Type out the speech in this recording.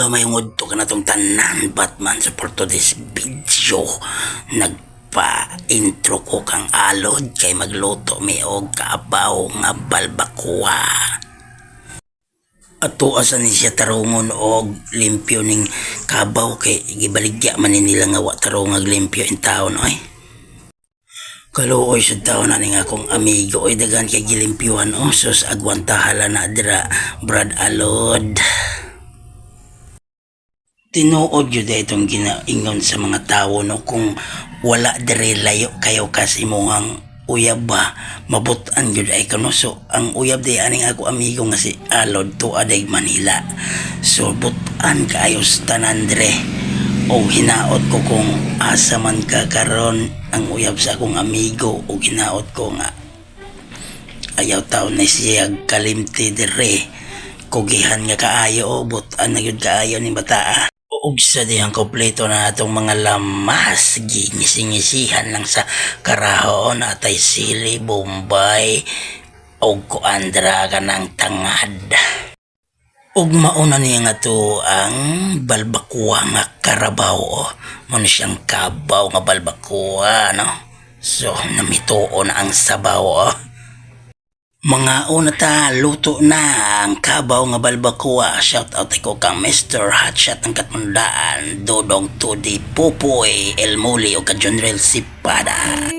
Hello, may ngudto ka na tong tanan, Batman. So for today's video, nagpa-intro ko kang alod kay magluto mi og kaabaw nga balbakwa. Ato asa ni siya tarungon og limpyo ning kabaw kay gibaligya man ni nila nga wa tarong ag limpyo in taon oy. Kaluoy sa taon na ning akong amigo oy dagan kay gilimpyuhan sus agwantahala na dira Brad Alod. Tinuod yun itong ginaingon sa mga tao no kung wala dire layo kayo kas imuhang uyab ba mabutan yun ay kano so ang uyab di aning ako amigo nga si Alod to aday Manila so butan kayo sa tanan dire o hinaot ko kung asa man ka karon ang uyab sa akong amigo o hinaot ko nga ayaw tao na siya kalimti dire kugihan nga kaayo o butan na yun kaayo ni bataa. Ug sa dihang kompleto na atong mga lamas ginisingisihan lang sa karahon atay sili, bombay ug kuandra kanang tangad. Ug mauna niya nga to ang balbakwa nga karabaw mo siyang kabaw nga balbakwa no. So namituon ang sabaw Mga una ta, luto na ang kabaw nga balbakwa. Shout out ko kang Mr. Hotshot ng Katmandaan, Dodong Tudi, Pupoy, El Muli o ka General Sipada.